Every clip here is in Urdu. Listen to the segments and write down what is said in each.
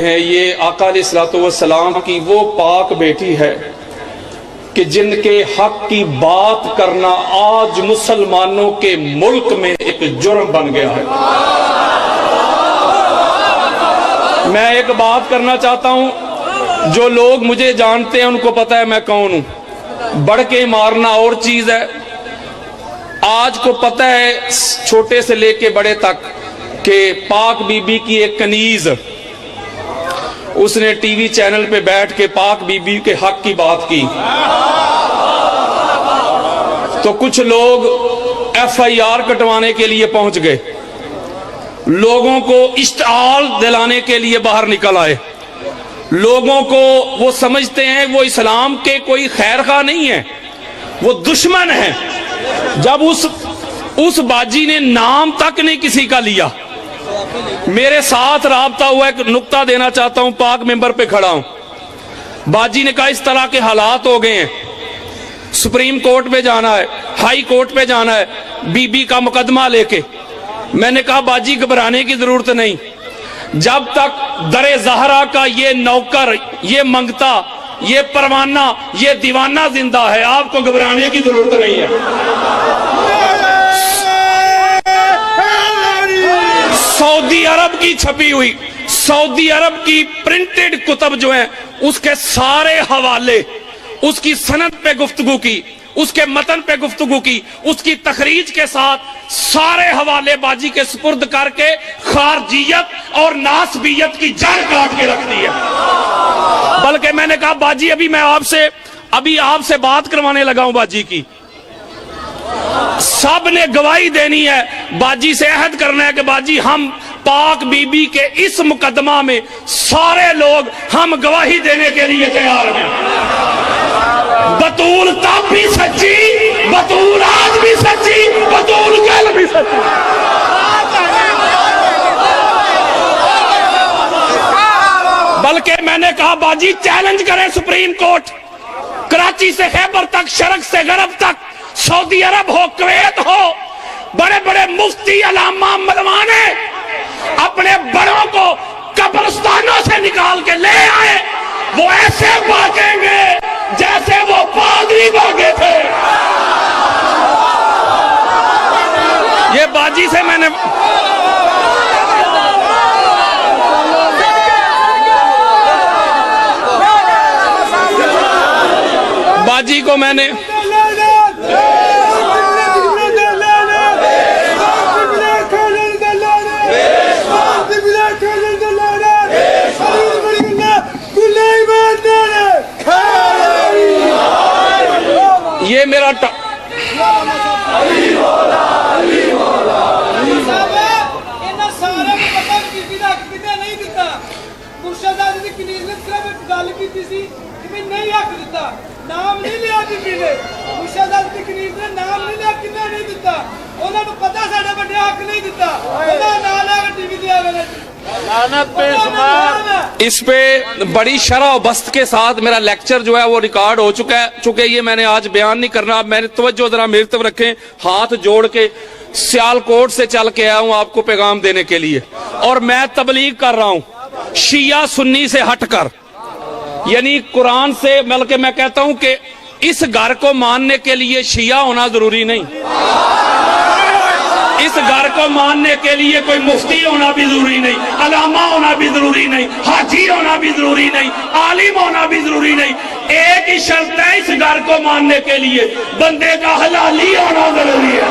ہے یہ آقا علیہ الصلوۃ والسلام کی وہ پاک بیٹی ہے کہ جن کے حق کی بات کرنا آج مسلمانوں کے ملک میں ایک جرم بن گیا ہے۔ میں ایک بات کرنا چاہتا ہوں، جو لوگ مجھے جانتے ہیں ان کو پتہ ہے میں کون ہوں۔ بڑھ کے مارنا اور چیز ہے۔ آج کو پتہ ہے چھوٹے سے لے کے بڑے تک کہ پاک بی بی کی ایک کنیز اس نے ٹی وی چینل پہ بیٹھ کے پاک بی بی کے حق کی بات کی، تو کچھ لوگ ایف آئی آر کٹوانے کے لیے پہنچ گئے، لوگوں کو اشتعال دلانے کے لیے باہر نکل آئے۔ لوگوں کو وہ سمجھتے ہیں وہ اسلام کے کوئی خیر خواہ نہیں ہے، وہ دشمن ہیں۔ جب اس باجی نے نام تک نہیں کسی کا لیا، میرے ساتھ رابطہ ہوا، ایک نقطہ دینا چاہتا ہوں، پاک ممبر پہ کھڑا ہوں۔ باجی نے کہا اس طرح کے حالات ہو گئے ہیں، سپریم کورٹ پہ جانا ہے، ہائی کورٹ پہ جانا ہے بی بی کا مقدمہ لے کے۔ میں نے کہا باجی گھبرانے کی ضرورت نہیں، جب تک در زہرا کا یہ نوکر، یہ منگتا، یہ پروانہ، یہ دیوانہ زندہ ہے، آپ کو گھبرانے کی ضرورت نہیں ہے۔ سعودی عرب کی چھپی ہوئی، سعودی عرب کی پرنٹڈ کتب جو ہیں، اس کے سارے حوالے، اس کی سند پہ گفتگو کی، اس کے متن پہ گفتگو کی، اس کی تخریج کے ساتھ سارے حوالے باجی کے سپرد کر کے خارجیت اور ناسبیت کی جڑ کاٹ کے رکھ دی ہے۔ بلکہ میں نے کہا باجی ابھی آپ سے بات کروانے لگا ہوں باجی کی، سب نے گواہی دینی ہے، باجی سے عہد کرنا ہے کہ باجی ہم پاک بی بی کے اس مقدمہ میں سارے لوگ ہم گواہی دینے کے لیے تیار ہیں۔ بطول تب بھی سچی، بطول آج بھی سچی، بطول کل بھی سچی۔ بلکہ میں نے کہا باجی چیلنج کریں سپریم کورٹ، کراچی سے خیبر تک، شرق سے غرب تک، سعودی عرب ہو، کویت ہو، بڑے بڑے مفتی، علامہ، ملوانے اپنے بڑوں کو قبرستانوں سے نکال کے لے آئے، وہ ایسے بھاگیں گے جیسے وہ پادری بھاگے تھے۔ یہ باجی سے میں نے باجی کو میں نے یہ میرا نام نہیں لیا بی بی نے، مرشد کی کنیز نے نام نہیں لیا، کنے نہیں دیتا، انہوں نے پتہ ساڑھے بڑے حق نہیں دیتا، انہوں نے آلہ کا ٹی وی دیا گئے۔ اس پہ بڑی شرح و بست کے ساتھ میرا لیکچر جو ہے وہ ریکارڈ ہو چکے، یہ میں نے آج بیان نہیں کرنا۔ میں نے توجہ ذرا میری طرف رکھیں، ہاتھ جوڑ کے سیال کوٹ سے چل کے آیا ہوں آپ کو پیغام دینے کے لیے، اور میں تبلیغ کر رہا ہوں شیعہ سنی سے ہٹ کر، یعنی قرآن سے، بلکہ میں کہتا ہوں کہ اس گھر کو ماننے کے لیے شیعہ ہونا ضروری نہیں، اس گھر کو ماننے کے لیے کوئی مفتی ہونا بھی ضروری نہیں، علامہ ہونا بھی ضروری نہیں، حاجی ہونا بھی ضروری نہیں، عالم ہونا بھی ضروری نہیں۔ ایک ہی شرط ہے اس گھر کو ماننے کے لیے، بندے کا حلالی ہونا ضروری ہے۔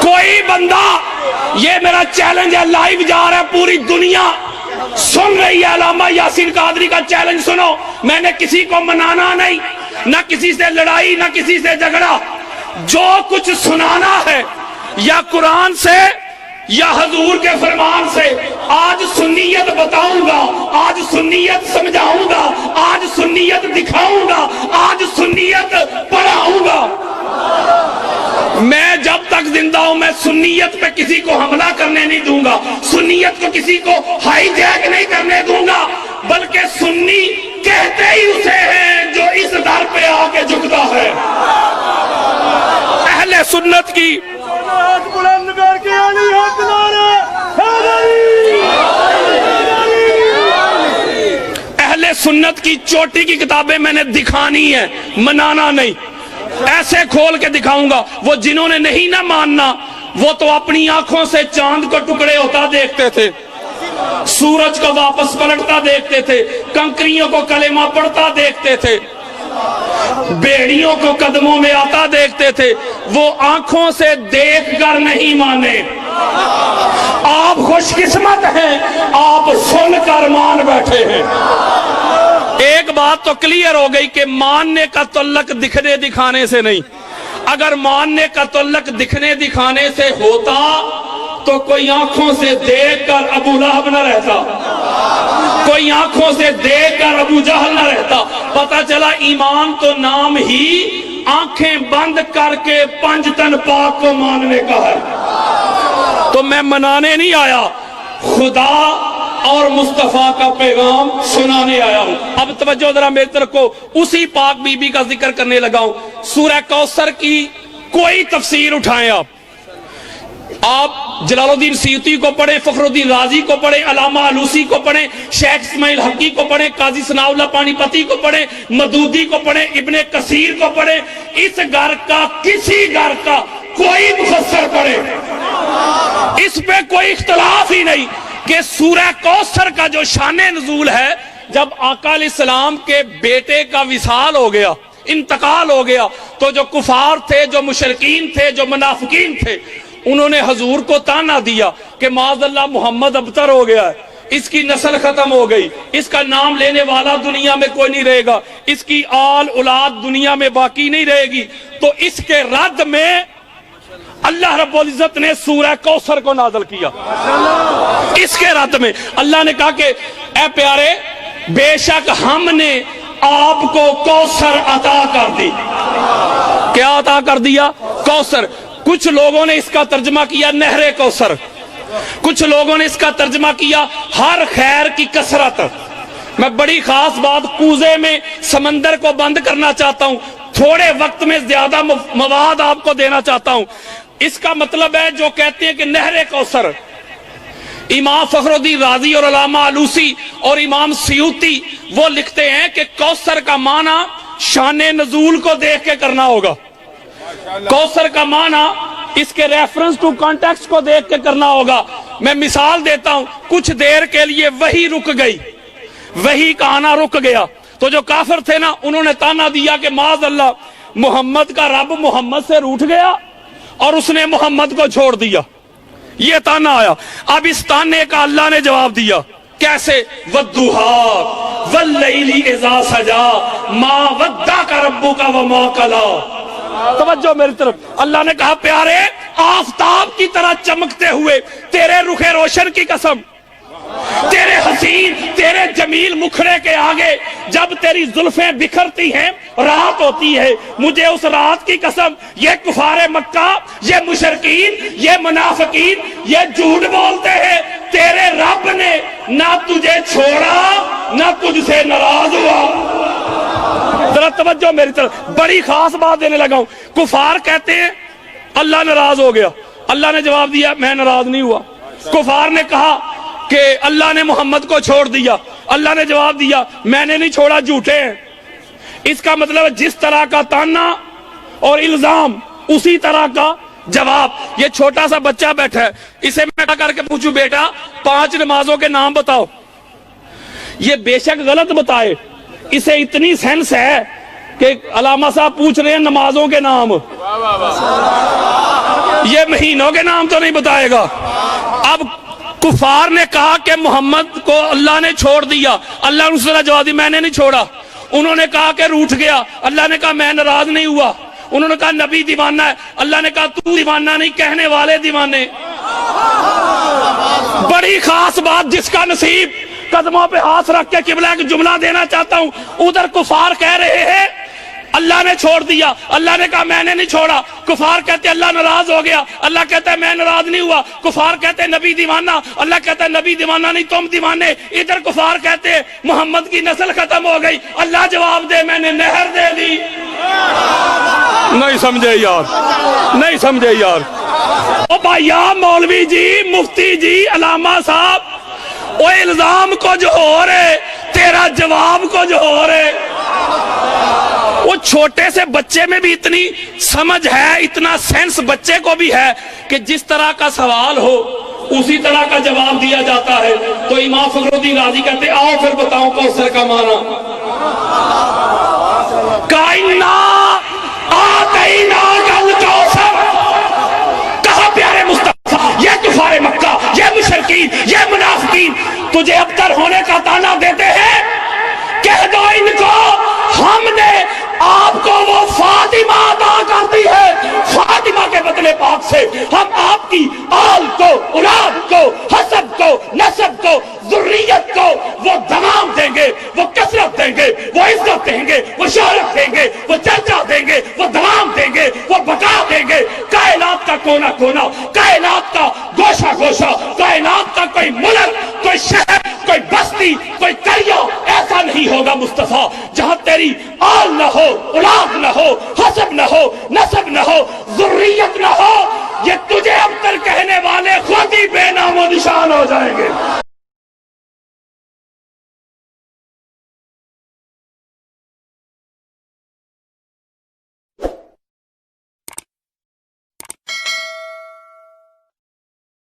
کوئی بندہ، یہ میرا چیلنج ہے، لائیو جا رہا ہے، پوری دنیا سن رہی ہے، علامہ یاسین قادری کا چیلنج سنو، میں نے کسی کو منانا نہیں، نہ کسی سے لڑائی، نہ کسی سے جھگڑا، جو کچھ سنانا ہے یا قرآن سے یا حضور کے فرمان سے، آج سنیت بتاؤں گا، آج سنیت سمجھاؤں گا، آج سنیت دکھاؤں گا، آج سنیت پڑھاؤں گا۔ میں جب تک زندہ ہوں میں سنیت پہ کسی کو حملہ کرنے نہیں دوں گا، سنیت کو کسی کو ہائی جیک نہیں کرنے دوں گا، بلکہ سنی کہتے ہی اسے ہیں جو اس در پہ آ کے جھکتا ہے۔ اہل سنت کی سنت کی چوٹی کی کتابیں میں نے دکھانی ہے، منانا نہیں، ایسے کھول کے دکھاؤں گا۔ وہ جنہوں نے نہیں نہ ماننا وہ تو اپنی آنکھوں سے چاند کو ٹکڑے ہوتا دیکھتے تھے، سورج کو واپس پلٹتا دیکھتے تھے، کنکریوں کو کلمہ پڑھتا دیکھتے تھے، بیڑیوں کو قدموں میں آتا دیکھتے تھے۔ وہ آنکھوں سے دیکھ کر نہیں مانے۔ آپ خوش قسمت ہیں، آپ سن کر مان بیٹھے ہیں۔ ایک بات تو کلیئر ہو گئی کہ ماننے کا تعلق دکھنے دکھانے سے نہیں۔ اگر ماننے کا تعلق دکھنے دکھانے سے ہوتا تو کوئی آنکھوں سے دیکھ کر ابو لہب نہ رہتا، کوئی آنکھوں سے دیکھ کر ابو جہل نہ رہتا۔ پتہ چلا ایمان تو نام ہی آنکھیں بند کر کے پنج تن پاک کو ماننے کا ہے۔ تو میں منانے نہیں آیا، خدا اور مصطفیٰ کا پیغام سنانے آیا ہوں۔ اب توجہ ذرا میری طرف کو، اسی پاک بی بی کا ذکر کرنے لگا ہوں۔ سورہ کوثر کی کوئی تفسیر اٹھائیں، آپ جلال الدین سیوطی کو پڑھیں، فخر الدین رازی کو پڑھیں، علامہ علوسی کو پڑھیں، شیخ اسماعیل حقی کو پڑھیں، قاضی ثناء اللہ پانی پتی کو پڑھیں، مدودی کو پڑھیں، ابن کثیر کو پڑھیں، اس گھر کا کسی گھر کا کوئی مفسر پڑھے، اس پہ کوئی اختلاف ہی نہیں کہ سورہ کوثر کا جو شان نزول ہے، جب آقا علیہ السلام کے بیٹے کا وصال ہو گیا، انتقال ہو گیا، تو جو کفار تھے، جو مشرکین تھے، جو منافقین تھے، انہوں نے حضور کو تانا دیا کہ معاذ اللہ محمد ابتر ہو گیا ہے، اس کی نسل ختم ہو گئی، اس کا نام لینے والا دنیا میں کوئی نہیں رہے گا، اس کی آل اولاد دنیا میں باقی نہیں رہے گی۔ تو اس کے رد میں اللہ رب العزت نے سورہ کوثر کو نازل کیا۔ اس کے رد میں اللہ نے کہا کہ اے پیارے، بے شک ہم نے آپ کو کوثر عطا کر دی۔ کیا عطا کر دیا؟ کوثر۔ کچھ لوگوں نے اس کا ترجمہ کیا نہر کوثر، کچھ لوگوں نے اس کا ترجمہ کیا ہر خیر کی کثرت۔ میں بڑی خاص بات کوزے میں سمندر کو بند کرنا چاہتا ہوں، تھوڑے وقت میں زیادہ مواد آپ کو دینا چاہتا ہوں۔ اس کا مطلب ہے جو کہتے ہیں کہ نہر کوثر، امام فخر الدین رازی اور علامہ علوسی اور امام سیوطی وہ لکھتے ہیں کہ کوثر کا معنی شان نزول کو دیکھ کے کرنا ہوگا، کوثر کا معنی اس کے ریفرنس ٹو کانٹیکسٹ کو دیکھ کے کرنا ہوگا۔ میں مثال دیتا ہوں، کچھ دیر کے لیے وہی رک گئی، وہی کا آنا رک گیا، تو جو کافر تھے نا انہوں نے تانا دیا کہ معاذ اللہ محمد کا رب محمد سے روٹھ گیا اور اس نے محمد کو چھوڑ دیا، یہ تانا آیا۔ اب اس تانے کا اللہ نے جواب دیا، کیسے؟ وَالضُّحَىٰ وَاللَّيْلِ اِذَا سَجَىٰ مَا وَدَّعَكَ رَبُّكَ وَمَا قَلَىٰ۔ توجہ میری طرف، اللہ نے کہا پیارے آفتاب کی طرح چمکتے ہوئے تیرے رخ روشن کی قسم، تیرے حسین، تیرے جمیل مکھڑے کے آگے جب تیری زلفیں بکھرتی ہیں، رات ہوتی ہے، مجھے اس رات کی قسم، یہ کفار مکہ، یہ مشرکین، یہ منافقین، یہ جھوٹ بولتے ہیں، تیرے رب نے نہ تجھے چھوڑا نہ تجھ سے ناراض ہوا۔ ذرا توجہ میری طرف، بڑی خاص بات دینے لگا ہوں۔ کفار کہتے ہیں اللہ ناراض ہو گیا، اللہ نے جواب دیا میں ناراض نہیں ہوا۔ کفار نے کہا کہ اللہ نے محمد کو چھوڑ دیا، اللہ نے جواب دیا میں نے نہیں چھوڑا، جھوٹے ہیں۔ اس کا مطلب جس طرح کا تانا اور الزام اسی طرح کا جواب۔ یہ چھوٹا سا بچہ بیٹھا ہے، اسے میں کر کے پوچھوں بیٹا 5 نمازوں کے نام بتاؤ، یہ بے شک غلط بتائے، اسے اتنی سینس ہے کہ علامہ صاحب پوچھ رہے ہیں نمازوں کے نام، یہ مہینوں کے نام تو نہیں بتائے گا۔ اب کفار نے کہا کہ محمد کو اللہ نے چھوڑ دیا، اللہ نے اس طرح جواب دی میں نے نہیں چھوڑا۔ انہوں نے کہا کہ روٹھ گیا، اللہ نے کہا میں ناراض نہیں ہوا۔ انہوں نے کہا نبی دیوانہ ہے، اللہ نے کہا تو دیوانہ نہیں، کہنے والے دیوانے۔ بڑی خاص بات، جس کا نصیب قدموں پہ ہاتھ رکھ کے قبلہ کا جملہ دینا چاہتا ہوں۔ ادھر کفار کہہ رہے ہیں اللہ نے چھوڑ دیا، اللہ نے کہا میں نے نہیں چھوڑا۔ کفار کہتے اللہ ناراض ہو گیا، اللہ کہتا ہے میں ناراض نہیں ہوا۔ کفار کہتے نبی دیوانہ، اللہ کہتا ہے نبی دیوانہ نہیں تم دیوانے۔ ادھر کفار کہتے محمد کی نسل ختم ہو گئی، اللہ جواب دے میں نے نہر دے دی۔ نہیں سمجھے یار، نہیں سمجھے یار۔ او بھائیا، مولوی جی، مفتی جی، علامہ صاحب، وہ الزام کو جو ہو رہے تیرا جواب کچھ ہو رہے. وہ چھوٹے سے بچے میں بھی اتنی سمجھ ہے, اتنا سینس بچے کو بھی ہے کہ جس طرح کا سوال ہو اسی طرح کا جواب دیا جاتا ہے. تو امام فخر الدین رازی کہتے ہیں آؤ پھر بتاؤں کوثر کا معنی. کائنا آتینا کل کوثر, کہا پیارے مصطفیٰ یہ کفار مکہ, یہ مشرکین, یہ منافقین تجھے ابتر ہونے کا طعنہ دیتے ہیں, کہہ دو ان کو ہم نے آپ کو وہ فاطمہ عطا کر دی ہے, فاطمہ کے بدلے پاک سے ہم آپ کی آل کو, اولاد کو, حسب کو, نسب کو, ذریت کو وہ تمام دیں گے, وہ کثرت دیں گے, وہ عزت دیں گے, وہ شہرت دیں گے, وہ چرچا دیں گے, وہ تمام دیں گے, وہ بقا دیں گے. کائنات کا کونا کونا, کائنات کا گوشہ گوشہ, کائنات کا کوئی ملک, کوئی شہر, کوئی بستی, کوئی قریہ ایسا نہیں ہوگا مصطفیٰ جہاں تیری آل نہ ہو, اولاد نہ ہو, حسب نہ ہو, نسب نہ ہو, ذریت نہ ہو. یہ تجھے ابتر کہنے والے خود ہی بے نام و نشان ہو جائیں گے.